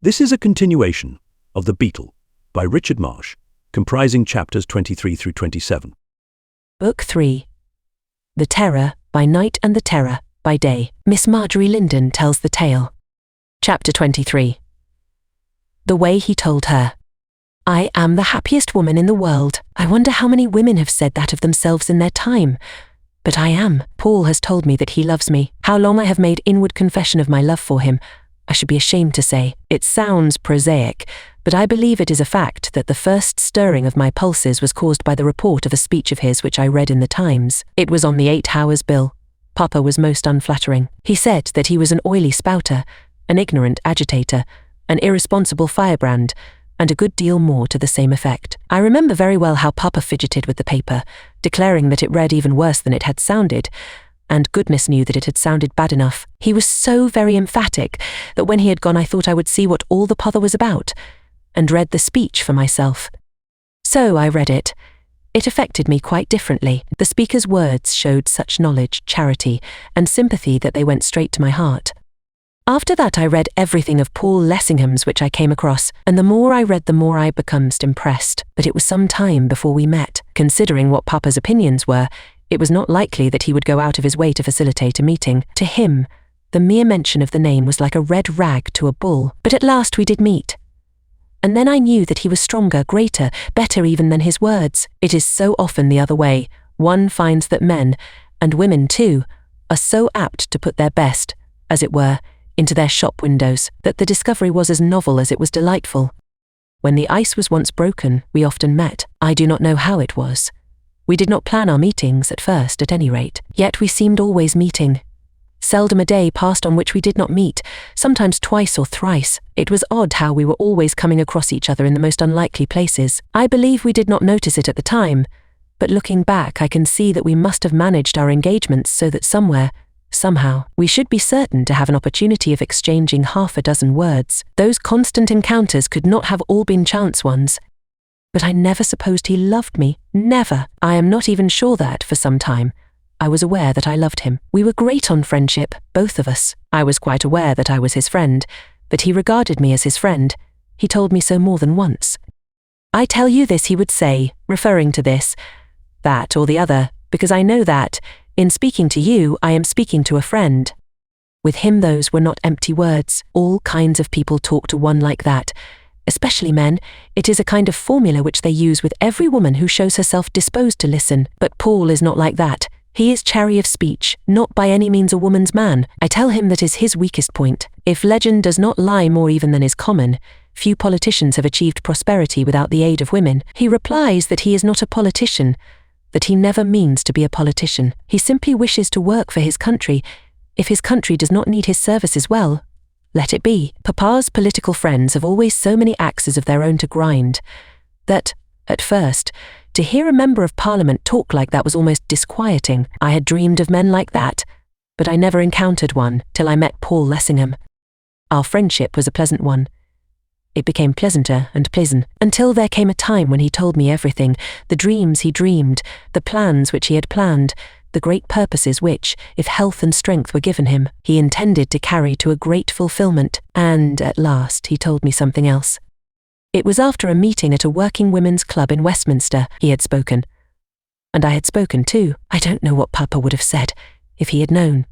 This is a continuation of The Beetle by Richard Marsh, comprising chapters 23 through 27. Book 3. The Terror by Night and the Terror by Day. Miss Marjorie Linden tells the tale. Chapter 23. The way he told her. I am the happiest woman in the world. I wonder how many women have said that of themselves in their time. But I am. Paul has told me that he loves me. How long I have made inward confession of my love for him, I should be ashamed to say. It sounds prosaic, but I believe it is a fact that the first stirring of my pulses was caused by the report of a speech of his which I read in the Times. It was on the 8 hours bill. Papa was most unflattering. He said that he was an oily spouter, an ignorant agitator, an irresponsible firebrand, and a good deal more to the same effect. I remember very well how Papa fidgeted with the paper, declaring that it read even worse than it had sounded, and goodness knew that it had sounded bad enough. He was so very emphatic that when he had gone I thought I would see what all the pother was about, and read the speech for myself. So I read it. It affected me quite differently. The speaker's words showed such knowledge, charity, and sympathy that they went straight to my heart. After that I read everything of Paul Lessingham's which I came across, and the more I read the more I became impressed. But it was some time before we met. Considering what Papa's opinions were, it was not likely that he would go out of his way to facilitate a meeting. To him, the mere mention of the name was like a red rag to a bull. But at last we did meet. And then I knew that he was stronger, greater, better even than his words. It is so often the other way. One finds that men, and women too, are so apt to put their best, as it were, into their shop windows, that the discovery was as novel as it was delightful. When the ice was once broken, we often met. I do not know how it was. We did not plan our meetings at first, at any rate. Yet we seemed always meeting. Seldom a day passed on which we did not meet, sometimes twice or thrice. It was odd how we were always coming across each other in the most unlikely places. I believe we did not notice it at the time, but looking back I can see that we must have managed our engagements so that somewhere, somehow, we should be certain to have an opportunity of exchanging half a dozen words. Those constant encounters could not have all been chance ones. But I never supposed he loved me, never. I am not even sure that, for some time, I was aware that I loved him. We were great on friendship, both of us. I was quite aware that I was his friend, but he regarded me as his friend. He told me so more than once. I tell you this, he would say, referring to this, that or the other, because I know that, in speaking to you, I am speaking to a friend. With him those were not empty words. All kinds of people talk to one like that. Especially men. It is a kind of formula which they use with every woman who shows herself disposed to listen. But Paul is not like that. He is chary of speech, not by any means a woman's man. I tell him that is his weakest point. If legend does not lie more even than is common, few politicians have achieved prosperity without the aid of women. He replies that he is not a politician, that he never means to be a politician. He simply wishes to work for his country. If his country does not need his services, well, let it be. Papa's political friends have always so many axes of their own to grind, that, at first, to hear a member of Parliament talk like that was almost disquieting. I had dreamed of men like that, but I never encountered one till I met Paul Lessingham. Our friendship was a pleasant one. It became pleasanter and pleasant, until there came a time when he told me everything, the dreams he dreamed, the plans which he had planned, the great purposes which, if health and strength were given him, he intended to carry to a great fulfilment. And at last he told me something else. It was after a meeting at a working women's club in Westminster he had spoken. And I had spoken too. I don't know what Papa would have said, if he had known.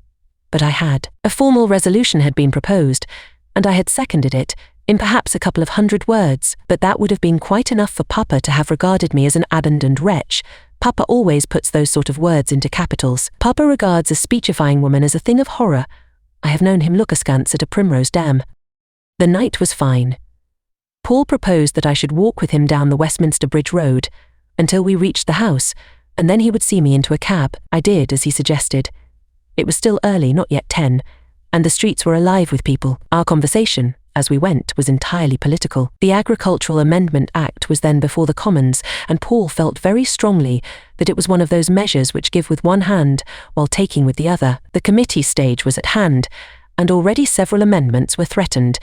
But I had. A formal resolution had been proposed, and I had seconded it, in perhaps a couple of 100 words, but that would have been quite enough for Papa to have regarded me as an abandoned wretch. Papa always puts those sort of words into capitals. Papa regards a speechifying woman as a thing of horror. I have known him look askance at a primrose dam. The night was fine. Paul proposed that I should walk with him down the Westminster Bridge Road until we reached the house, and then he would see me into a cab. I did as he suggested. It was still early, not yet 10, and the streets were alive with people. Our conversation, as we went, was entirely political. The Agricultural Amendment Act was then before the Commons, and Paul felt very strongly that it was one of those measures which give with one hand while taking with the other. The committee stage was at hand, and already several amendments were threatened,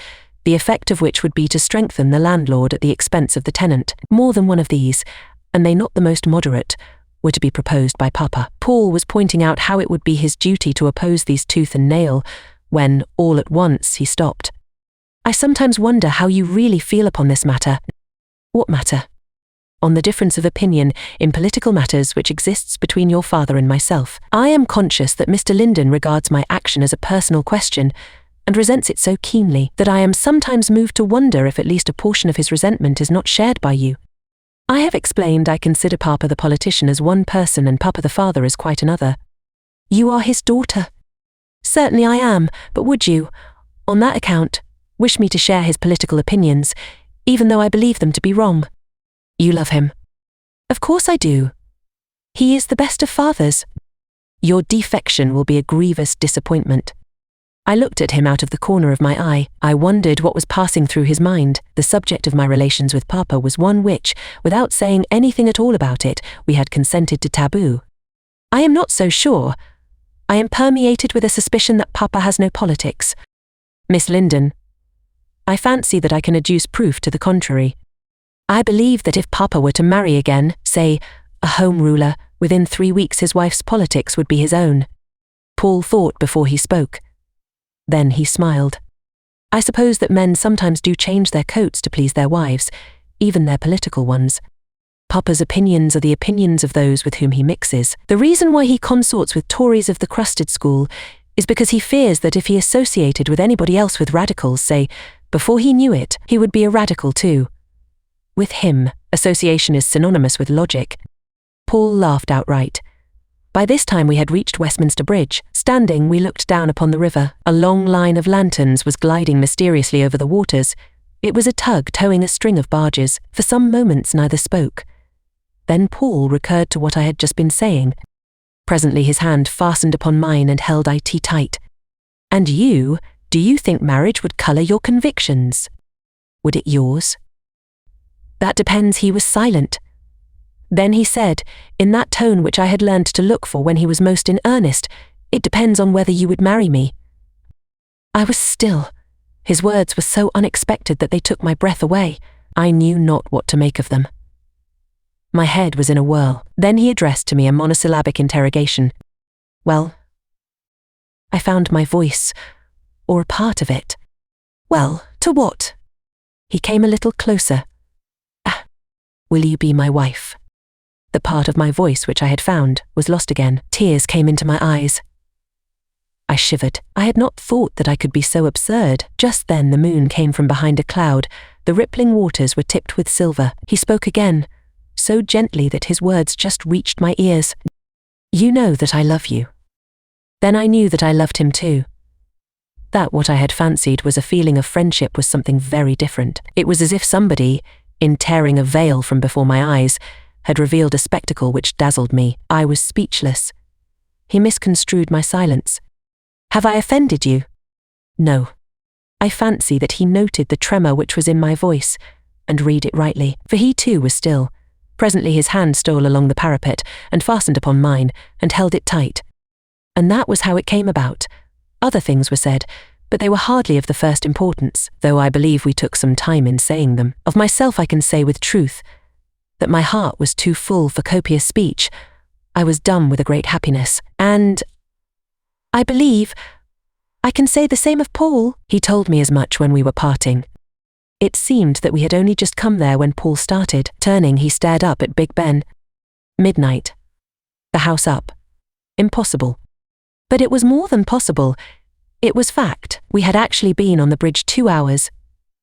the effect of which would be to strengthen the landlord at the expense of the tenant. More than one of these, and they not the most moderate, were to be proposed by Papa. Paul was pointing out how it would be his duty to oppose these tooth and nail, when, all at once, he stopped. I sometimes wonder how you really feel upon this matter. What matter? On the difference of opinion in political matters which exists between your father and myself. I am conscious that Mr. Linden regards my action as a personal question and resents it so keenly that I am sometimes moved to wonder if at least a portion of his resentment is not shared by you. I have explained I consider Papa the politician as one person and Papa the father as quite another. You are his daughter. Certainly I am, but would you, on that account, wish me to share his political opinions, even though I believe them to be wrong? You love him. Of course I do. He is the best of fathers. Your defection will be a grievous disappointment. I looked at him out of the corner of my eye. I wondered what was passing through his mind. The subject of my relations with Papa was one which, without saying anything at all about it, we had consented to taboo. I am not so sure. I am permeated with a suspicion that Papa has no politics. Miss Linden, I fancy that I can adduce proof to the contrary. I believe that if Papa were to marry again, say, a Home Ruler, within 3 weeks his wife's politics would be his own. Paul thought before he spoke. Then he smiled. I suppose that men sometimes do change their coats to please their wives, even their political ones. Papa's opinions are the opinions of those with whom he mixes. The reason why he consorts with Tories of the crusted school is because he fears that if he associated with anybody else with radicals, say, before he knew it, he would be a radical too. With him, association is synonymous with logic. Paul laughed outright. By this time we had reached Westminster Bridge. Standing, we looked down upon the river. A long line of lanterns was gliding mysteriously over the waters. It was a tug towing a string of barges. For some moments neither spoke. Then Paul recurred to what I had just been saying. Presently his hand fastened upon mine and held it tight. And you, do you think marriage would colour your convictions? Would it yours? That depends. He was silent. Then he said, in that tone which I had learned to look for when he was most in earnest, it depends on whether you would marry me. I was still. His words were so unexpected that they took my breath away. I knew not what to make of them. My head was in a whirl. Then he addressed to me a monosyllabic interrogation. Well? I found my voice, or a part of it. Well, to what? He came a little closer. Will you be my wife? The part of my voice which I had found was lost again. Tears came into my eyes. I shivered. I had not thought that I could be so absurd. Just then the moon came from behind a cloud. The rippling waters were tipped with silver. He spoke again, so gently that his words just reached my ears. You know that I love you. Then I knew that I loved him too. That what I had fancied was a feeling of friendship was something very different. It was as if somebody, in tearing a veil from before my eyes, had revealed a spectacle which dazzled me. I was speechless. He misconstrued my silence. Have I offended you? No. I fancy that he noted the tremor which was in my voice, and read it rightly, for he too was still. Presently his hand stole along the parapet, and fastened upon mine, and held it tight. And that was how it came about. Other things were said, but they were hardly of the first importance, though I believe we took some time in saying them. Of myself I can say with truth, that my heart was too full for copious speech. I was dumb with a great happiness, and I believe I can say the same of Paul. He told me as much when we were parting. It seemed that we had only just come there when Paul started. Turning, he stared up at Big Ben. Midnight. The house up. Impossible. But it was more than possible. It was fact. We had actually been on the bridge 2 hours,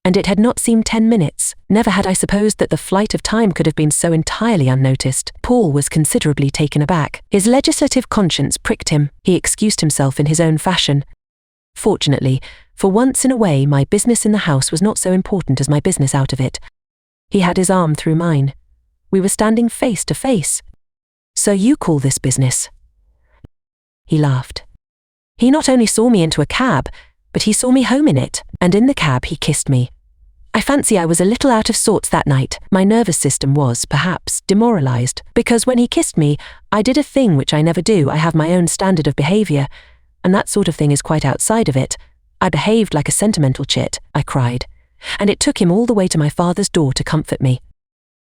and it had not seemed 10 minutes. Never had I supposed that the flight of time could have been so entirely unnoticed. Paul was considerably taken aback. His legislative conscience pricked him. He excused himself in his own fashion. Fortunately, for once in a way, my business in the house was not so important as my business out of it. He had his arm through mine. We were standing face to face. So you call this business? He laughed. He not only saw me into a cab, but he saw me home in it, and in the cab he kissed me. I fancy I was a little out of sorts that night. My nervous system was, perhaps, demoralized, because when he kissed me, I did a thing which I never do. I have my own standard of behavior, and that sort of thing is quite outside of it. I behaved like a sentimental chit, I cried, and it took him all the way to my father's door to comfort me.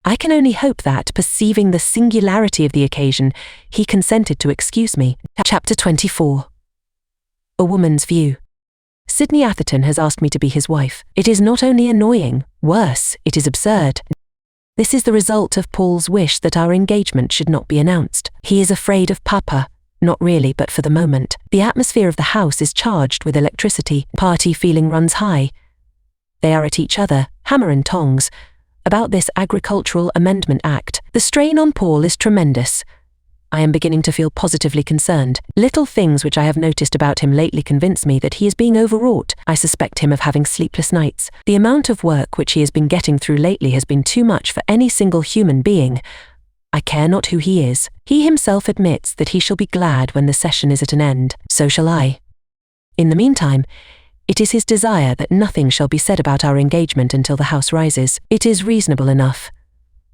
I can only hope that, perceiving the singularity of the occasion, he consented to excuse me. Chapter 24. A Woman's View. Sydney Atherton has asked me to be his wife. It is not only annoying, worse, it is absurd. This is the result of Paul's wish that our engagement should not be announced. He is afraid of Papa. Not really, but for the moment. The atmosphere of the house is charged with electricity. Party feeling runs high. They are at each other, hammer and tongs, about this Agricultural Amendment Act. The strain on Paul is tremendous. I am beginning to feel positively concerned. Little things which I have noticed about him lately convince me that he is being overwrought. I suspect him of having sleepless nights. The amount of work which he has been getting through lately has been too much for any single human being. I care not who he is. He himself admits that he shall be glad when the session is at an end. So shall I. In the meantime, it is his desire that nothing shall be said about our engagement until the house rises. It is reasonable enough.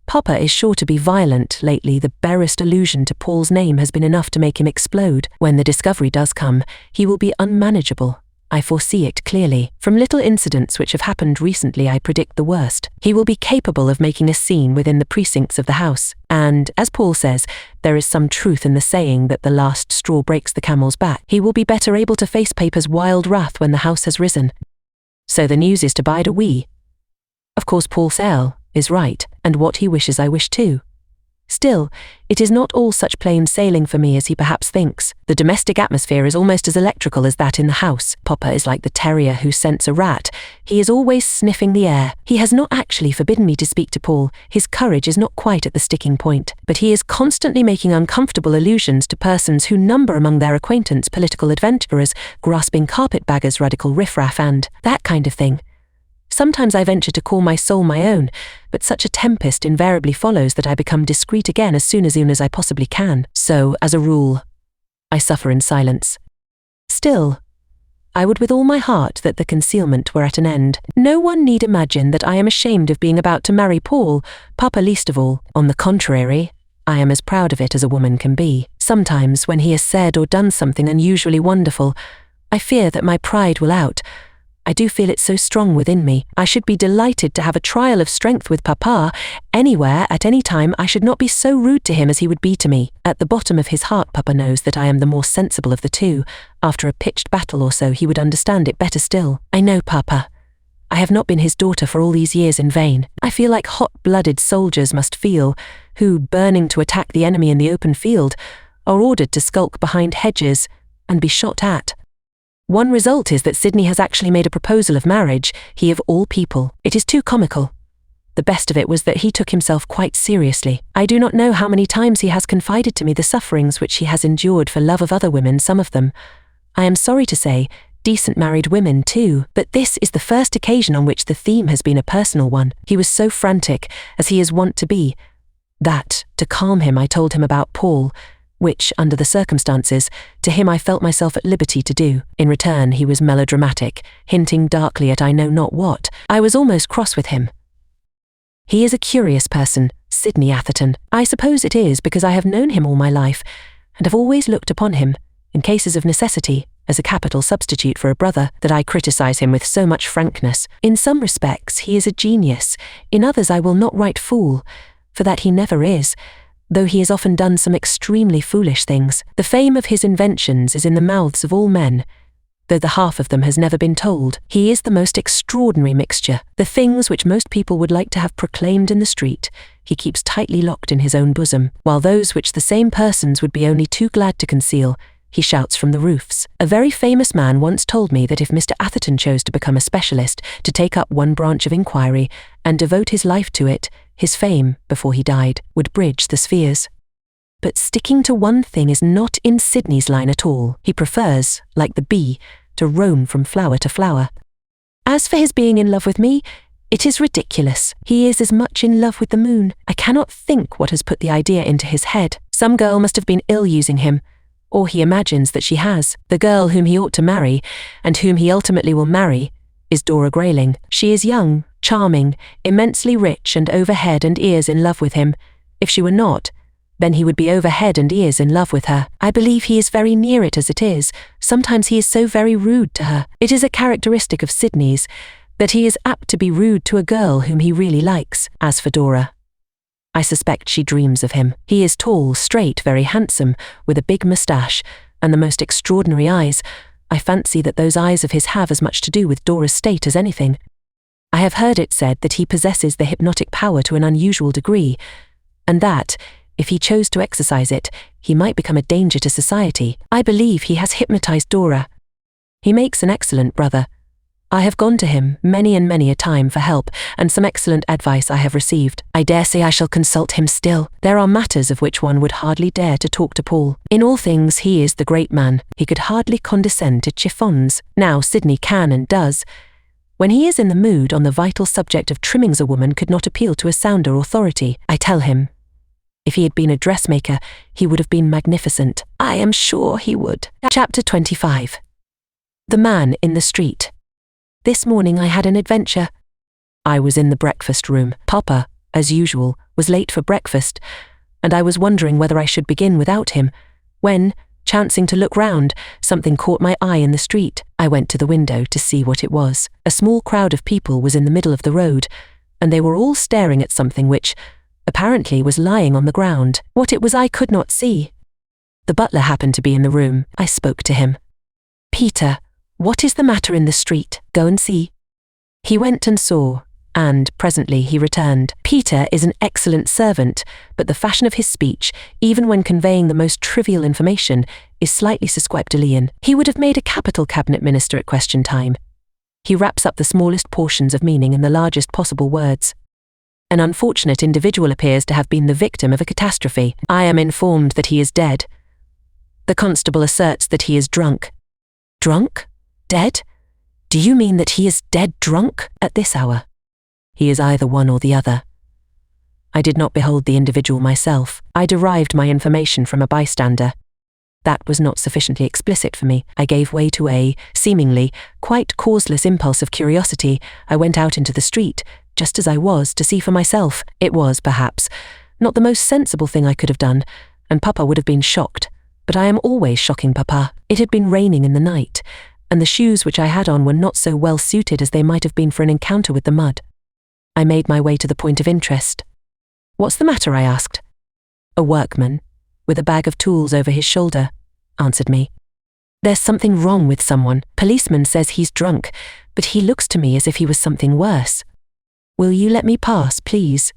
Papa is sure to be violent lately. The barest allusion to Paul's name has been enough to make him explode. When the discovery does come, he will be unmanageable. I foresee it clearly. From little incidents which have happened recently, I predict the worst. He will be capable of making a scene within the precincts of the house. And, as Paul says, there is some truth in the saying that the last straw breaks the camel's back. He will be better able to face Papa's wild wrath when the house has risen. So the news is to bide a wee. Of course, Paul Sale is right, and what he wishes I wish too. Still, it is not all such plain sailing for me as he perhaps thinks. The domestic atmosphere is almost as electrical as that in the house. Papa is like the terrier who scents a rat. He is always sniffing the air. He has not actually forbidden me to speak to Paul. His courage is not quite at the sticking point. But he is constantly making uncomfortable allusions to persons who number among their acquaintance political adventurers, grasping carpetbaggers, radical riffraff, and that kind of thing. Sometimes I venture to call my soul my own, but such a tempest invariably follows that I become discreet again as soon as I possibly can. So, as a rule, I suffer in silence. Still, I would with all my heart that the concealment were at an end. No one need imagine that I am ashamed of being about to marry Paul, Papa least of all. On the contrary, I am as proud of it as a woman can be. Sometimes, when he has said or done something unusually wonderful, I fear that my pride will out. I do feel it so strong within me. I should be delighted to have a trial of strength with Papa. Anywhere, at any time, I should not be so rude to him as he would be to me. At the bottom of his heart, Papa knows that I am the more sensible of the two. After a pitched battle or so, he would understand it better still. I know Papa. I have not been his daughter for all these years in vain. I feel like hot-blooded soldiers must feel, who, burning to attack the enemy in the open field, are ordered to skulk behind hedges and be shot at. One result is that Sydney has actually made a proposal of marriage, he of all people. It is too comical. The best of it was that he took himself quite seriously. I do not know how many times he has confided to me the sufferings which he has endured for love of other women, some of them, I am sorry to say, decent married women too, but this is the first occasion on which the theme has been a personal one. He was so frantic, as he is wont to be, that, to calm him, I told him about Paul, which, under the circumstances, to him I felt myself at liberty to do. In return, he was melodramatic, hinting darkly at I know not what. I was almost cross with him. He is a curious person, Sydney Atherton. I suppose it is because I have known him all my life, and have always looked upon him, in cases of necessity, as a capital substitute for a brother, that I criticize him with so much frankness. In some respects, he is a genius. In others, I will not write fool, for that he never is, though he has often done some extremely foolish things. The fame of his inventions is in the mouths of all men, though the half of them has never been told. He is the most extraordinary mixture. The things which most people would like to have proclaimed in the street, he keeps tightly locked in his own bosom, while those which the same persons would be only too glad to conceal, he shouts from the roofs. A very famous man once told me that if Mr. Atherton chose to become a specialist, to take up one branch of inquiry, and devote his life to it, his fame, before he died, would bridge the spheres. But sticking to one thing is not in Sydney's line at all. He prefers, like the bee, to roam from flower to flower. As for his being in love with me, it is ridiculous. He is as much in love with the moon. I cannot think what has put the idea into his head. Some girl must have been ill-using him, or he imagines that she has. The girl whom he ought to marry, and whom he ultimately will marry, is Dora Grayling. She is young, charming, immensely rich and over head and ears in love with him. If she were not, then he would be over head and ears in love with her. I believe he is very near it as it is. Sometimes he is so very rude to her. It is a characteristic of Sydney's, that he is apt to be rude to a girl whom he really likes. As for Dora, I suspect she dreams of him. He is tall, straight, very handsome, with a big moustache, and the most extraordinary eyes, I fancy that those eyes of his have as much to do with Dora's state as anything. I have heard it said that he possesses the hypnotic power to an unusual degree, and that, if he chose to exercise it, he might become a danger to society. I believe he has hypnotized Dora. He makes an excellent brother. I have gone to him many and many a time for help, and some excellent advice I have received. I dare say I shall consult him still. There are matters of which one would hardly dare to talk to Paul. In all things he is the great man. He could hardly condescend to chiffons. Now Sidney can and does. When he is in the mood on the vital subject of trimmings, a woman could not appeal to a sounder authority. I tell him, if he had been a dressmaker, he would have been magnificent. I am sure he would. Chapter 25. The Man in the Street. This morning I had an adventure. I was in the breakfast room. Papa, as usual, was late for breakfast, and I was wondering whether I should begin without him, when, chancing to look round, something caught my eye in the street. I went to the window to see what it was. A small crowd of people was in the middle of the road, and they were all staring at something which, apparently, was lying on the ground. What it was I could not see. The butler happened to be in the room. I spoke to him. "Peter, what is the matter in the street? Go and see." He went and saw, and presently he returned. Peter is an excellent servant, but the fashion of his speech, even when conveying the most trivial information, is slightly sesquipedalian. He would have made a capital cabinet minister at question time. He wraps up the smallest portions of meaning in the largest possible words. An unfortunate individual appears to have been the victim of a catastrophe. I am informed that he is dead. The constable asserts that he is drunk. Drunk? Dead? Do you mean that he is dead drunk at this hour? He is either one or the other. I did not behold the individual myself. I derived my information from a bystander. That was not sufficiently explicit for me. I gave way to a, seemingly, quite causeless impulse of curiosity. I went out into the street, just as I was, to see for myself. It was, perhaps, not the most sensible thing I could have done, and Papa would have been shocked, but I am always shocking Papa. It had been raining in the night, and the shoes which I had on were not so well suited as they might have been for an encounter with the mud. I made my way to the point of interest. "What's the matter?" I asked. A workman, with a bag of tools over his shoulder, answered me. "There's something wrong with someone. Policeman says he's drunk, but he looks to me as if he was something worse. Will you let me pass, please?"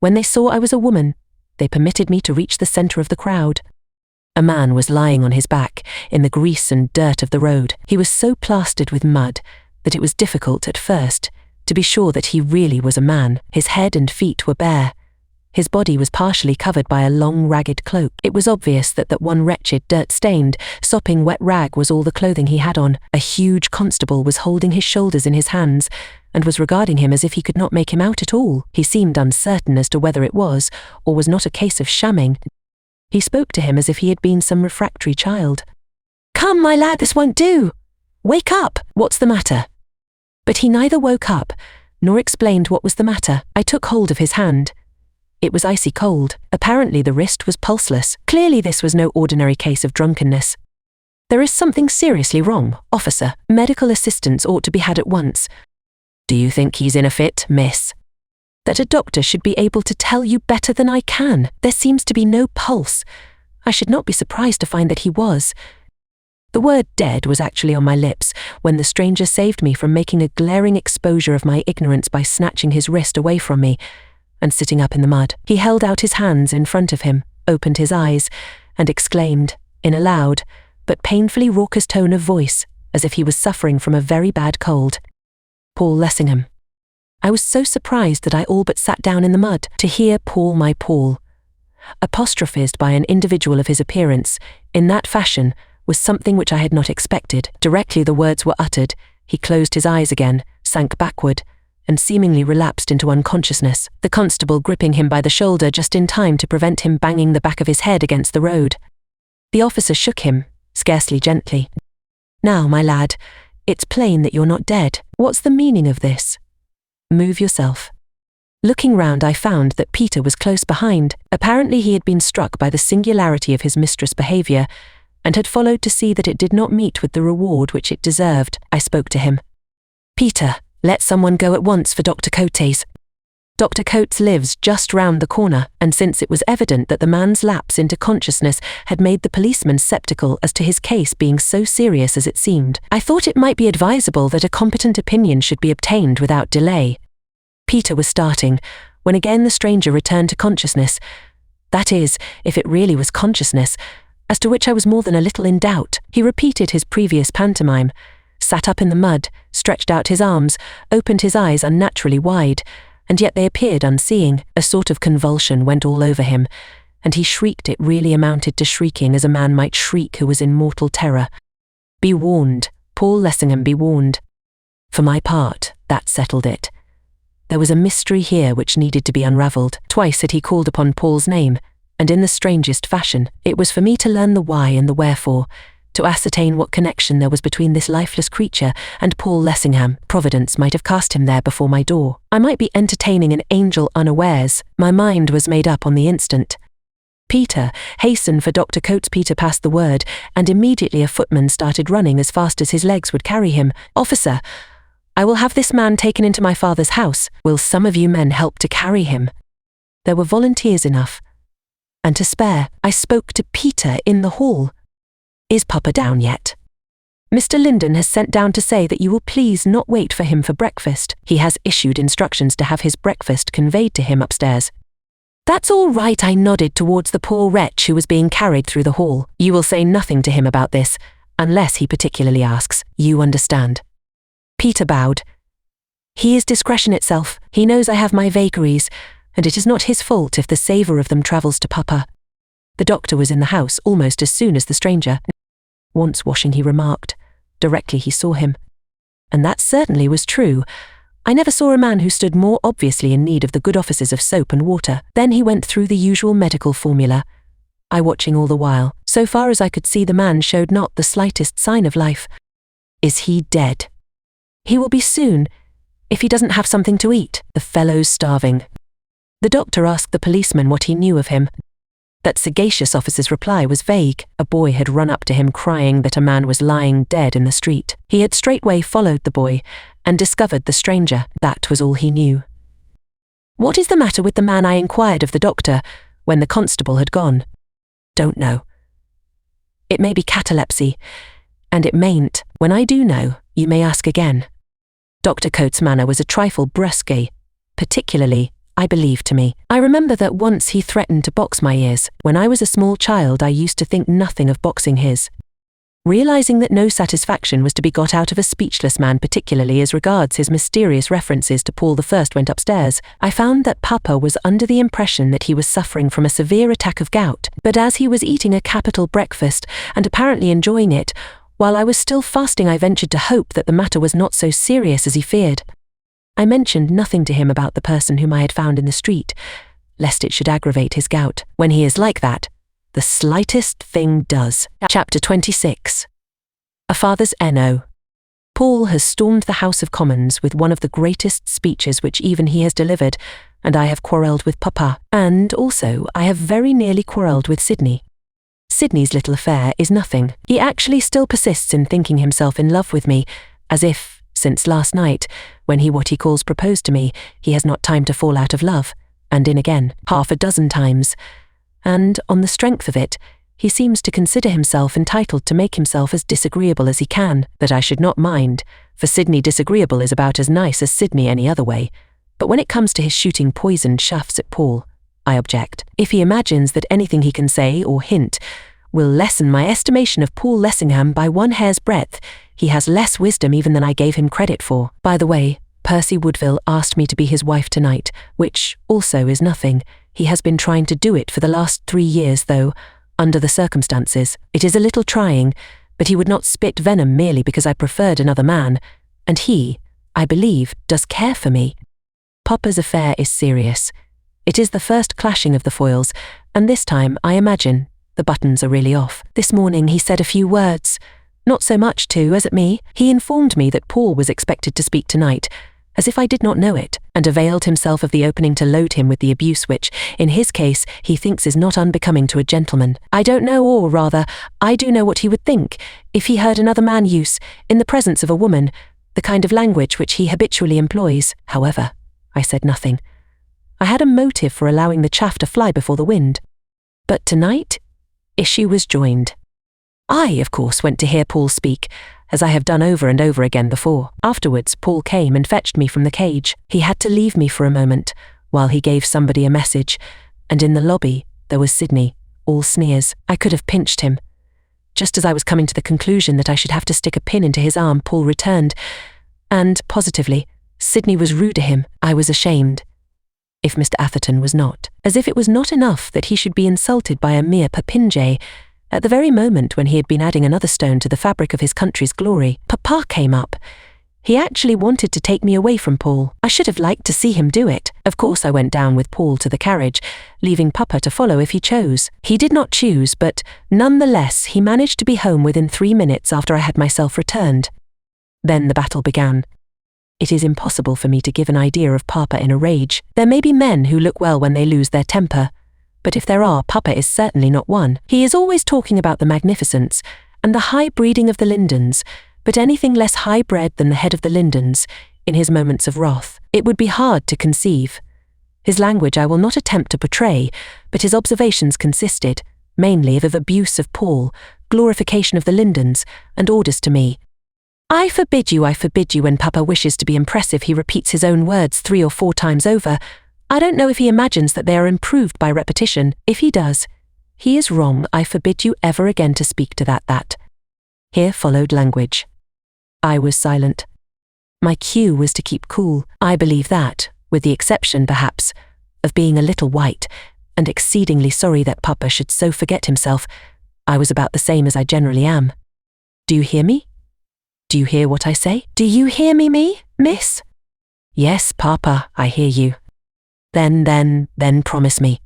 When they saw I was a woman, they permitted me to reach the centre of the crowd. A man was lying on his back, in the grease and dirt of the road. He was so plastered with mud that it was difficult, at first, to be sure that he really was a man. His head and feet were bare. His body was partially covered by a long, ragged cloak. It was obvious that one wretched, dirt-stained, sopping wet rag was all the clothing he had on. A huge constable was holding his shoulders in his hands, and was regarding him as if he could not make him out at all. He seemed uncertain as to whether it was, or was not a case of shamming. He spoke to him as if he had been some refractory child. "Come, my lad, this won't do. Wake up. What's the matter?" But he neither woke up, nor explained what was the matter. I took hold of his hand. It was icy cold. Apparently the wrist was pulseless. Clearly this was no ordinary case of drunkenness. "There is something seriously wrong, officer. Medical assistance ought to be had at once." "Do you think he's in a fit, miss?" "That a doctor should be able to tell you better than I can. There seems to be no pulse. I should not be surprised to find that he was." The word "dead" was actually on my lips when the stranger saved me from making a glaring exposure of my ignorance by snatching his wrist away from me and sitting up in the mud. He held out his hands in front of him, opened his eyes, and exclaimed, in a loud but painfully raucous tone of voice, as if he was suffering from a very bad cold, "Paul Lessingham." I was so surprised that I all but sat down in the mud. To hear "Paul, my Paul," apostrophized by an individual of his appearance, in that fashion, was something which I had not expected. Directly the words were uttered, he closed his eyes again, sank backward, and seemingly relapsed into unconsciousness, the constable gripping him by the shoulder just in time to prevent him banging the back of his head against the road. The officer shook him, scarcely gently. "Now, my lad, it's plain that you're not dead. What's the meaning of this? Move yourself." Looking round, I found that Peter was close behind. Apparently he had been struck by the singularity of his mistress' behaviour, and had followed to see that it did not meet with the reward which it deserved. I spoke to him. "Peter, let someone go at once for Dr. Cotes." Dr. Coates lives just round the corner, and since it was evident that the man's lapse into consciousness had made the policeman sceptical as to his case being so serious as it seemed, I thought it might be advisable that a competent opinion should be obtained without delay. Peter was starting, when again the stranger returned to consciousness. That is, if it really was consciousness, as to which I was more than a little in doubt. He repeated his previous pantomime, sat up in the mud, stretched out his arms, opened his eyes unnaturally wide, and yet they appeared unseeing. A sort of convulsion went all over him, and he shrieked. It really amounted to shrieking as a man might shriek who was in mortal terror. Be warned, Paul Lessingham, be warned. For my part, that settled it. There was a mystery here which needed to be unravelled. Twice had he called upon Paul's name, and in the strangest fashion. It was for me to learn the why and the wherefore, to ascertain what connection there was between this lifeless creature and Paul Lessingham. Providence might have cast him there before my door. I might be entertaining an angel unawares. My mind was made up on the instant. Peter, hasten for Dr. Coates. Peter passed the word, and immediately a footman started running as fast as his legs would carry him. Officer, I will have this man taken into my father's house. Will some of you men help to carry him? There were volunteers enough, and to spare. I spoke to Peter in the hall. Is Papa down yet? Mr. Linden has sent down to say that you will please not wait for him for breakfast. He has issued instructions to have his breakfast conveyed to him upstairs. That's all right. I nodded towards the poor wretch who was being carried through the hall. You will say nothing to him about this, unless he particularly asks. You understand. Peter bowed. He is discretion itself. He knows I have my vagaries, and it is not his fault if the savour of them travels to Papa. The doctor was in the house almost as soon as the stranger. Once washing, he remarked, directly he saw him. And that certainly was true. I never saw a man who stood more obviously in need of the good offices of soap and water. Then he went through the usual medical formula, I watching all the while. So far as I could see, the man showed not the slightest sign of life. Is he dead? He will be soon, if he doesn't have something to eat. The fellow's starving. The doctor asked the policeman what he knew of him. That sagacious officer's reply was vague. A boy had run up to him crying that a man was lying dead in the street. He had straightway followed the boy and discovered the stranger. That was all he knew. What is the matter with the man? I inquired of the doctor when the constable had gone. Don't know. It may be catalepsy, and it mayn't. When I do know, you may ask again. Dr. Coates' manner was a trifle brusque, particularly, I believe, to me. I remember that once he threatened to box my ears. When I was a small child, I used to think nothing of boxing his. Realizing that no satisfaction was to be got out of a speechless man, particularly as regards his mysterious references to Paul I, went upstairs. I found that Papa was under the impression that he was suffering from a severe attack of gout, but as he was eating a capital breakfast and apparently enjoying it, while I was still fasting, I ventured to hope that the matter was not so serious as he feared. I mentioned nothing to him about the person whom I had found in the street, lest it should aggravate his gout. When he is like that, the slightest thing does. Chapter 26. A Father's N.O. Paul has stormed the House of Commons with one of the greatest speeches which even he has delivered, and I have quarrelled with Papa, and also I have very nearly quarrelled with Sidney. Sidney's little affair is nothing. He actually still persists in thinking himself in love with me, as if, since last night, when he what he calls proposed to me, he has not time to fall out of love, and in again, 6 times. And, on the strength of it, he seems to consider himself entitled to make himself as disagreeable as he can. That I should not mind, for Sidney disagreeable is about as nice as Sidney any other way. But when it comes to his shooting poisoned shafts at Paul, I object. If he imagines that anything he can say or hint will lessen my estimation of Paul Lessingham by 1 hair's breadth, he has less wisdom even than I gave him credit for. By the way, Percy Woodville asked me to be his wife tonight, which also is nothing. He has been trying to do it for the last 3 years, though, under the circumstances. It is a little trying, but he would not spit venom merely because I preferred another man, and he, I believe, does care for me. Papa's affair is serious. It is the first clashing of the foils, and this time, I imagine, the buttons are really off. This morning he said a few words, not so much too as at me. He informed me that Paul was expected to speak tonight, as if I did not know it, and availed himself of the opening to load him with the abuse which, in his case, he thinks is not unbecoming to a gentleman. I don't know, or rather, I do know what he would think, if he heard another man use, in the presence of a woman, the kind of language which he habitually employs. However, I said nothing. I had a motive for allowing the chaff to fly before the wind. But tonight, issue was joined. I, of course, went to hear Paul speak, as I have done over and over again before. Afterwards, Paul came and fetched me from the cage. He had to leave me for a moment, while he gave somebody a message, and in the lobby, there was Sydney, all sneers. I could have pinched him. Just as I was coming to the conclusion that I should have to stick a pin into his arm, Paul returned, and, positively, Sydney was rude to him. I was ashamed. If Mr. Atherton was not. As if it was not enough that he should be insulted by a mere popinjay, at the very moment when he had been adding another stone to the fabric of his country's glory. Papa came up. He actually wanted to take me away from Paul. I should have liked to see him do it. Of course I went down with Paul to the carriage, leaving Papa to follow if he chose. He did not choose, but nonetheless he managed to be home within 3 minutes after I had myself returned. Then the battle began. It is impossible for me to give an idea of Papa in a rage. There may be men who look well when they lose their temper, but if there are, Papa is certainly not one. He is always talking about the magnificence and the high breeding of the Lindens, but anything less high-bred than the head of the Lindens, in his moments of wrath, it would be hard to conceive. His language I will not attempt to portray, but his observations consisted, mainly of abuse of Paul, glorification of the Lindens, and orders to me. I forbid you, when Papa wishes to be impressive he repeats his own words 3 or 4 times over. I don't know if he imagines that they are improved by repetition. If he does, he is wrong. I forbid you ever again to speak to that. Here followed language. I was silent. My cue was to keep cool. I believe that, with the exception, perhaps, of being a little white, and exceedingly sorry that Papa should so forget himself, I was about the same as I generally am. Do you hear me? Do you hear what I say? Do you hear me, miss? Yes, Papa, I hear you. Then promise me.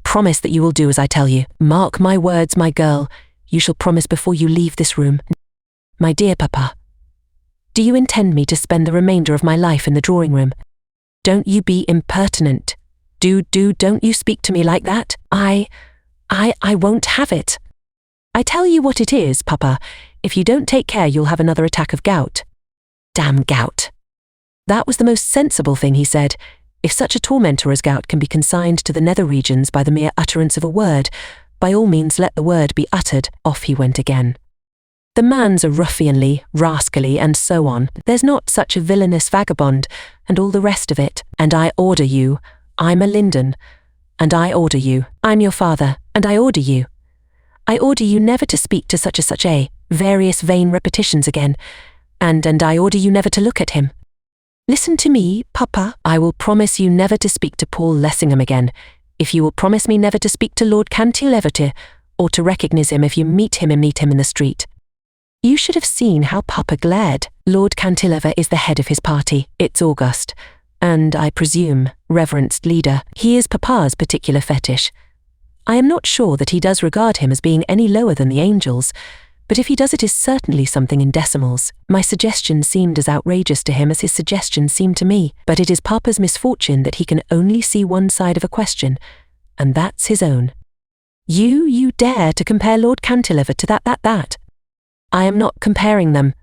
Promise that you will do as I tell you. Mark my words, my girl. You shall promise before you leave this room. My dear Papa, do you intend me to spend the remainder of my life in the drawing room? Don't you be impertinent. Don't you speak to me like that. I won't have it. I tell you what it is, Papa. If you don't take care, you'll have another attack of gout. Damn gout. That was the most sensible thing he said. If such a tormentor as gout can be consigned to the nether regions by the mere utterance of a word, by all means let the word be uttered. Off he went again. The man's a ruffianly, rascally, and so on. There's not such a villainous vagabond, and all the rest of it. And I order you. I'm a Linden. And I order you. I'm your father, and I order you. I order you never to speak to such a, various vain repetitions again, and I order you never to look at him. Listen to me, Papa. I will promise you never to speak to Paul Lessingham again, if you will promise me never to speak to Lord Cantilever, or to recognize him if you meet him in the street. You should have seen how Papa glared. Lord Cantilever is the head of his party. It's august, and, I presume, reverenced leader. He is Papa's particular fetish. I am not sure that he does regard him as being any lower than the angels, but if he does, it is certainly something in decimals. My suggestion seemed as outrageous to him as his suggestion seemed to me, but it is Papa's misfortune that he can only see one side of a question, and that's his own. You dare to compare Lord Cantilever to that. I am not comparing them.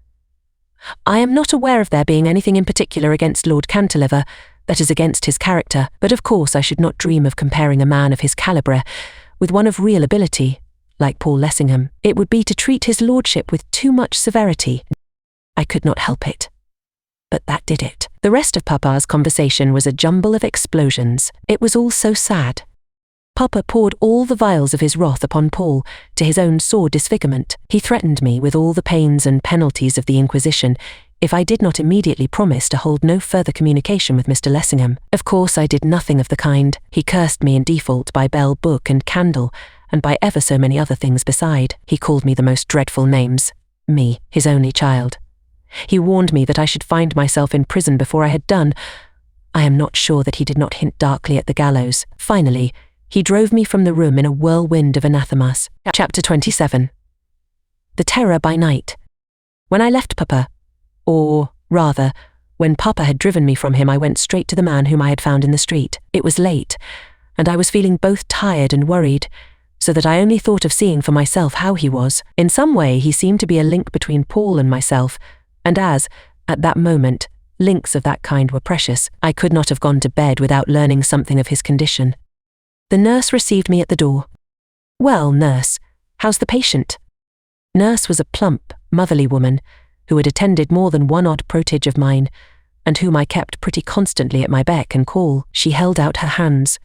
I am not aware of there being anything in particular against Lord Cantilever that is against his character, but of course I should not dream of comparing a man of his calibre with one of real ability, like Paul Lessingham. It would be to treat his lordship with too much severity. I could not help it. But that did it. The rest of Papa's conversation was a jumble of explosions. It was all so sad. Papa poured all the vials of his wrath upon Paul, to his own sore disfigurement. He threatened me with all the pains and penalties of the Inquisition if I did not immediately promise to hold no further communication with Mr. Lessingham. Of course I did nothing of the kind. He cursed me in default by bell, book, and candle, and by ever so many other things beside. He called me the most dreadful names. Me, his only child. He warned me that I should find myself in prison before I had done. I am not sure that he did not hint darkly at the gallows. Finally, he drove me from the room in a whirlwind of anathemas. Chapter 27. The Terror by Night. When I left Papa, or, rather, when Papa had driven me from him, I went straight to the man whom I had found in the street. It was late, and I was feeling both tired and worried, so that I only thought of seeing for myself how he was. In some way he seemed to be a link between Paul and myself, and as, at that moment, Links of that kind were precious. I could not have gone to bed without learning something of his condition. The nurse received me at the door. "Well, nurse, how's the patient?" Nurse was a plump, motherly woman who had attended more than one odd protege of mine, and whom I kept pretty constantly at my beck and call. She held out her hands.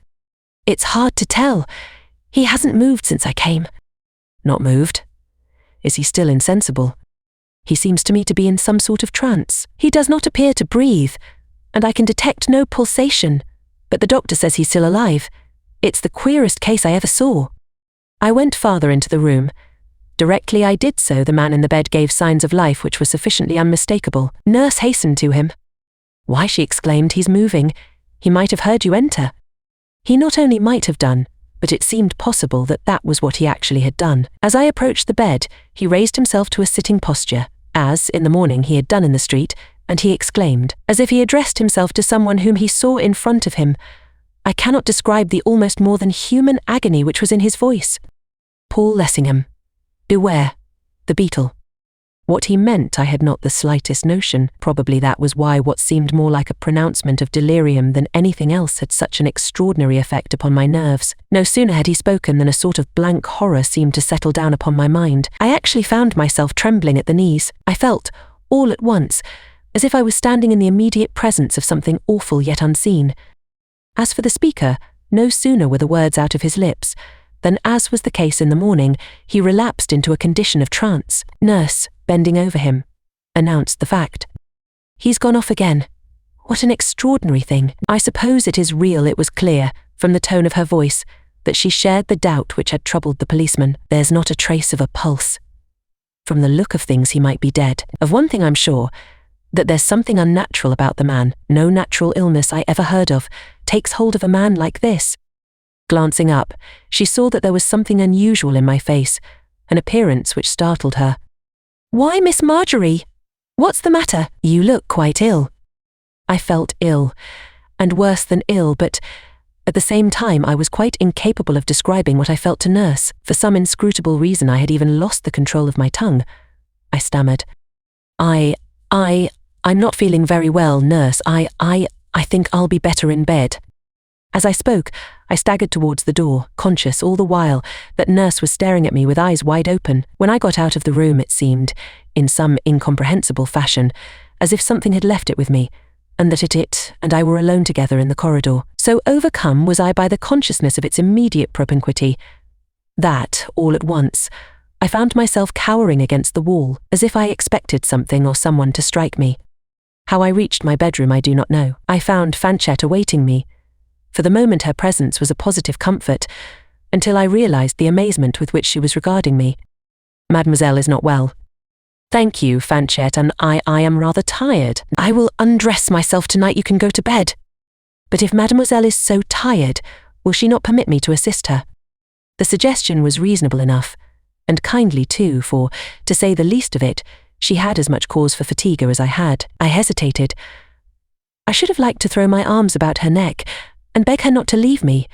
"It's hard to tell. He hasn't moved since I came." "Not moved? Is he still insensible?" "He seems to me to be in some sort of trance. He does not appear to breathe, and I can detect no pulsation, but the doctor says he's still alive. It's the queerest case I ever saw." I went farther into the room. Directly I did so, the man in the bed gave signs of life which were sufficiently unmistakable. Nurse hastened to him. "Why," she exclaimed, "he's moving. He might have heard you enter." He not only might have done, but it seemed possible that that was what he actually had done. As I approached the bed, he raised himself to a sitting posture, as, in the morning, he had done in the street, and he exclaimed, as if he addressed himself to someone whom he saw in front of him. I cannot describe the almost more than human agony which was in his voice. "Paul Lessingham. Beware. The Beetle." What he meant I had not the slightest notion. Probably that was why what seemed more like a pronouncement of delirium than anything else had such an extraordinary effect upon my nerves. No sooner had he spoken than a sort of blank horror seemed to settle down upon my mind. I actually found myself trembling at the knees. I felt, all at once, as if I was standing in the immediate presence of something awful yet unseen. As for the speaker, no sooner were the words out of his lips than, as was the case in the morning, he relapsed into a condition of trance. Nurse, bending over him, announced the fact. "He's gone off again. What an extraordinary thing. I suppose it is real." It was clear, from the tone of her voice, that she shared the doubt which had troubled the policeman. "There's not a trace of a pulse. From the look of things he might be dead. Of one thing I'm sure, that there's something unnatural about the man. No natural illness I ever heard of takes hold of a man like this." Glancing up, she saw that there was something unusual in my face, an appearance which startled her. "Why, Miss Marjorie? What's the matter? You look quite ill." I felt ill, and worse than ill, but at the same time I was quite incapable of describing what I felt to Nurse. For some inscrutable reason I had even lost the control of my tongue. I stammered. I'm not feeling very well, Nurse. I think I'll be better in bed." As I spoke, I staggered towards the door, conscious all the while that Nurse was staring at me with eyes wide open. When I got out of the room, it seemed, in some incomprehensible fashion, as if something had left it with me, and that it and I were alone together in the corridor. So overcome was I by the consciousness of its immediate propinquity, that, all at once, I found myself cowering against the wall, as if I expected something or someone to strike me. How I reached my bedroom I do not know. I found Fanchette awaiting me. For the moment her presence was a positive comfort, until I realized the amazement with which she was regarding me. "Mademoiselle is not well." "Thank you, Fanchette, and I am rather tired. I will undress myself tonight. You can go to bed." "But if Mademoiselle is so tired, will she not permit me to assist her?" The suggestion was reasonable enough, and kindly too, for, to say the least of it, she had as much cause for fatigue as I had. I hesitated. I should have liked to throw my arms about her neck and beg her not to leave me,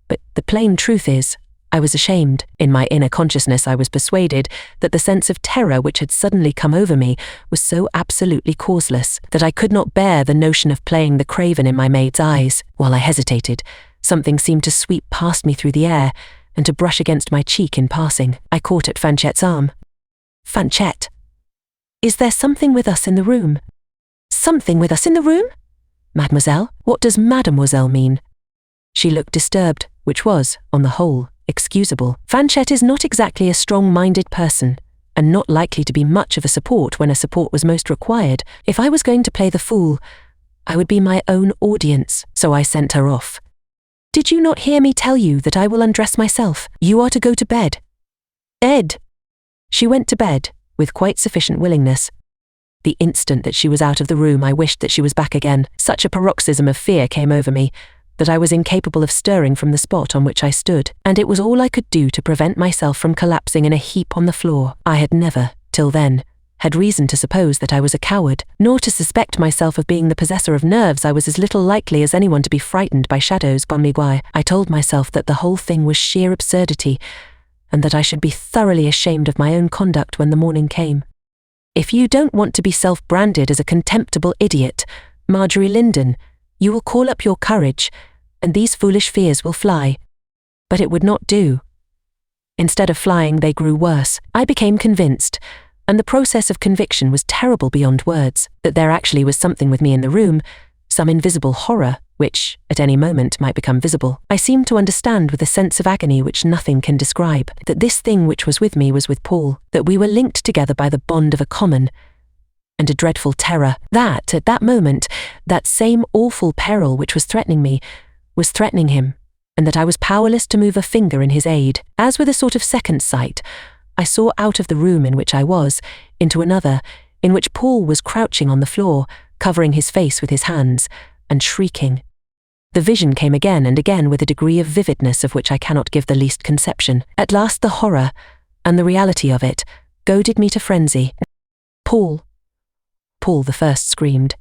but the plain truth is, I was ashamed. In my inner consciousness I was persuaded that the sense of terror which had suddenly come over me was so absolutely causeless that I could not bear the notion of playing the craven in my maid's eyes. While I hesitated, something seemed to sweep past me through the air and to brush against my cheek in passing. I caught at Fanchette's arm. "Fanchette, is there something with us in the room?" "Something with us in the room? Mademoiselle? What does Mademoiselle mean?" She looked disturbed, which was, on the whole, excusable. Fanchette is not exactly a strong-minded person, and not likely to be much of a support when a support was most required. If I was going to play the fool, I would be my own audience, so I sent her off. "Did you not hear me tell you that I will undress myself? You are to go to bed." "Bed?" She went to bed, with quite sufficient willingness. The instant that she was out of the room I wished that she was back again. Such a paroxysm of fear came over me that I was incapable of stirring from the spot on which I stood, and it was all I could do to prevent myself from collapsing in a heap on the floor. I had never, till then, had reason to suppose that I was a coward, nor to suspect myself of being the possessor of nerves. I was as little likely as anyone to be frightened by shadows. I told myself that the whole thing was sheer absurdity, and that I should be thoroughly ashamed of my own conduct when the morning came. If you don't want to be self-branded as a contemptible idiot, Marjorie Linden, you will call up your courage, and these foolish fears will fly. But it would not do. Instead of flying, they grew worse. I became convinced, and the process of conviction was terrible beyond words, that there actually was something with me in the room, some invisible horror, which, at any moment, might become visible. I seemed to understand with a sense of agony which nothing can describe, that this thing which was with me was with Paul, that we were linked together by the bond of a common and a dreadful terror, that, at that moment, that same awful peril which was threatening me, was threatening him, and that I was powerless to move a finger in his aid. As with a sort of second sight, I saw out of the room in which I was, into another, in which Paul was crouching on the floor, covering his face with his hands, and shrieking. The vision came again and again with a degree of vividness of which I cannot give the least conception. At last the horror, and the reality of it, goaded me to frenzy. Paul! Paul the first screamed.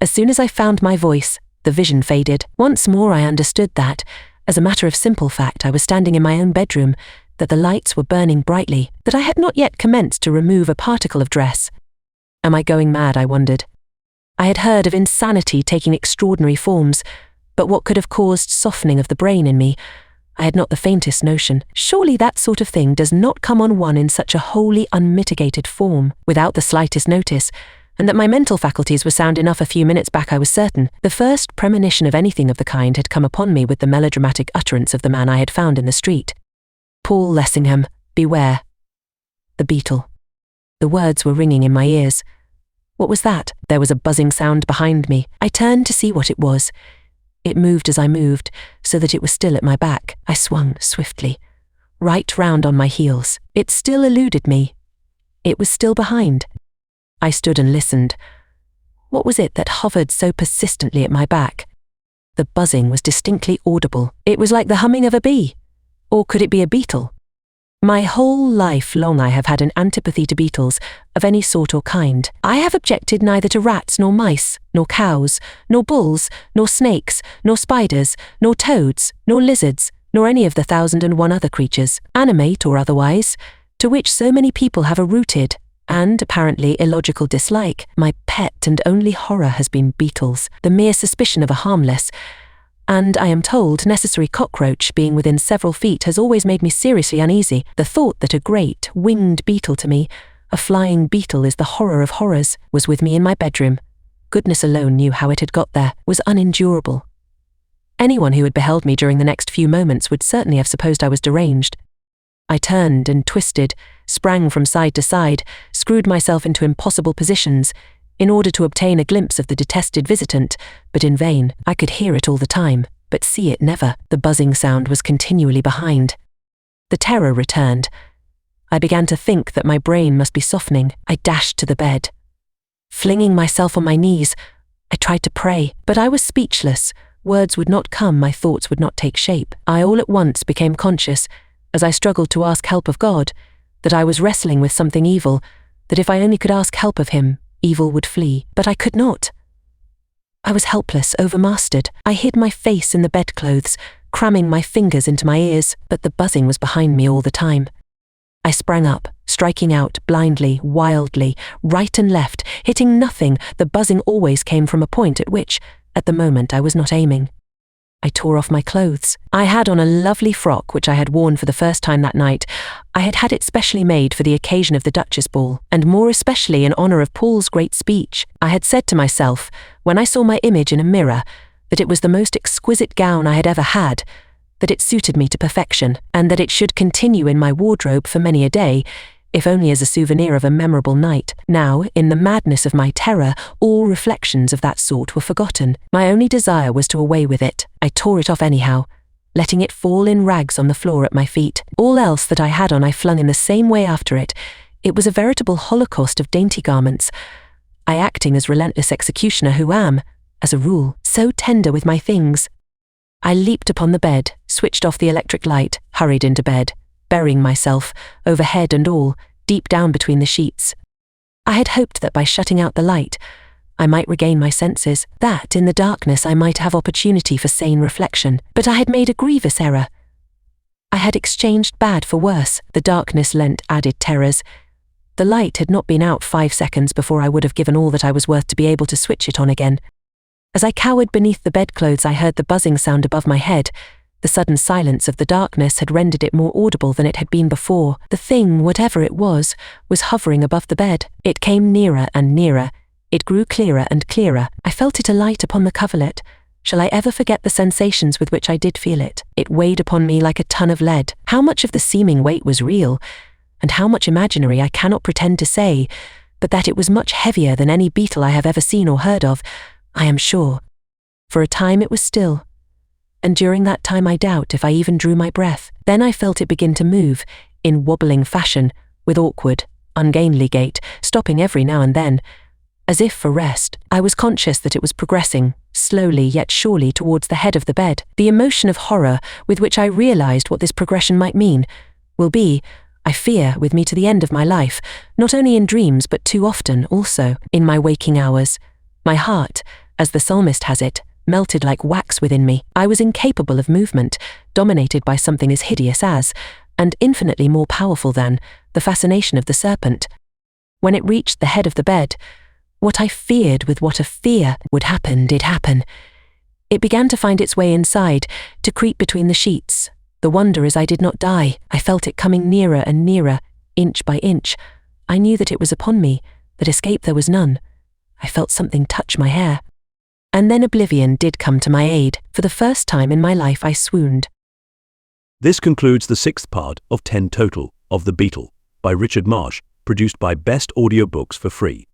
As soon as I found my voice, the vision faded. Once more I understood that, as a matter of simple fact, I was standing in my own bedroom, that the lights were burning brightly, that I had not yet commenced to remove a particle of dress. Am I going mad, I wondered. I had heard of insanity taking extraordinary forms, but what could have caused softening of the brain in me, I had not the faintest notion. Surely that sort of thing does not come on one in such a wholly unmitigated form, without the slightest notice, and that my mental faculties were sound enough a few minutes back I was certain. The first premonition of anything of the kind had come upon me with the melodramatic utterance of the man I had found in the street. Paul Lessingham, beware. The Beetle. The words were ringing in my ears. What was that? There was a buzzing sound behind me. I turned to see what it was. It moved as I moved, so that it was still at my back. I swung swiftly, right round on my heels. It still eluded me. It was still behind. I stood and listened. What was it that hovered so persistently at my back? The buzzing was distinctly audible. It was like the humming of a bee. Or could it be a beetle? My whole life long I have had an antipathy to beetles, of any sort or kind. I have objected neither to rats nor mice, nor cows, nor bulls, nor snakes, nor spiders, nor toads, nor lizards, nor any of the 1,001 other creatures, animate or otherwise, to which so many people have a rooted, and apparently illogical dislike. My pet and only horror has been beetles, the mere suspicion of a harmless, and, I am told, necessary cockroach being within several feet has always made me seriously uneasy. The thought that a great, winged beetle to me, a flying beetle is the horror of horrors, was with me in my bedroom. Goodness alone knew how it had got there, was unendurable. Anyone who had beheld me during the next few moments would certainly have supposed I was deranged. I turned and twisted, sprang from side to side, screwed myself into impossible positions, in order to obtain a glimpse of the detested visitant, but in vain. I could hear it all the time, but see it never. The buzzing sound was continually behind. The terror returned. I began to think that my brain must be softening. I dashed to the bed. Flinging myself on my knees, I tried to pray, but I was speechless. Words would not come, my thoughts would not take shape. I all at once became conscious, as I struggled to ask help of God, that I was wrestling with something evil, that if I only could ask help of him, evil would flee. But I could not. I was helpless, overmastered. I hid my face in the bedclothes, cramming my fingers into my ears, but the buzzing was behind me all the time. I sprang up, striking out, blindly, wildly, right and left, hitting nothing. The buzzing always came from a point at which, at the moment, I was not aiming. I tore off my clothes. I had on a lovely frock which I had worn for the first time that night. I had had it specially made for the occasion of the Duchess ball, and more especially in honour of Paul's great speech. I had said to myself, when I saw my image in a mirror, that it was the most exquisite gown I had ever had, that it suited me to perfection, and that it should continue in my wardrobe for many a day, if only as a souvenir of a memorable night. Now, in the madness of my terror, all reflections of that sort were forgotten. My only desire was to away with it. I tore it off anyhow, letting it fall in rags on the floor at my feet. All else that I had on I flung in the same way after it. It was a veritable holocaust of dainty garments, I acting as relentless executioner who am, as a rule, so tender with my things. I leaped upon the bed, switched off the electric light, hurried into bed, burying myself, over head and all, deep down between the sheets. I had hoped that by shutting out the light, I might regain my senses, that in the darkness I might have opportunity for sane reflection. But I had made a grievous error. I had exchanged bad for worse. The darkness lent added terrors. The light had not been out 5 seconds before I would have given all that I was worth to be able to switch it on again. As I cowered beneath the bedclothes, I heard the buzzing sound above my head. The sudden silence of the darkness had rendered it more audible than it had been before. The thing, whatever it was hovering above the bed. It came nearer and nearer. It grew clearer and clearer. I felt it alight upon the coverlet. Shall I ever forget the sensations with which I did feel it? It weighed upon me like a ton of lead. How much of the seeming weight was real, and how much imaginary I cannot pretend to say, but that it was much heavier than any beetle I have ever seen or heard of, I am sure. For a time it was still, and during that time I doubt if I even drew my breath. Then I felt it begin to move, in wobbling fashion, with awkward, ungainly gait, stopping every now and then, as if for rest. I was conscious that it was progressing, slowly yet surely, towards the head of the bed. The emotion of horror with which I realized what this progression might mean will be, I fear, with me to the end of my life, not only in dreams but too often also in my waking hours. My heart, as the psalmist has it, melted like wax within me. I was incapable of movement, dominated by something as hideous as, and infinitely more powerful than, the fascination of the serpent. When it reached the head of the bed, what I feared with what a fear would happen did happen. It began to find its way inside, to creep between the sheets. The wonder is I did not die. I felt it coming nearer and nearer, inch by inch. I knew that it was upon me, that escape there was none. I felt something touch my hair. And then oblivion did come to my aid. For the first time in my life I swooned. This concludes the 6th part of 10 total of The Beetle by Richard Marsh, produced by Best Audiobooks for free.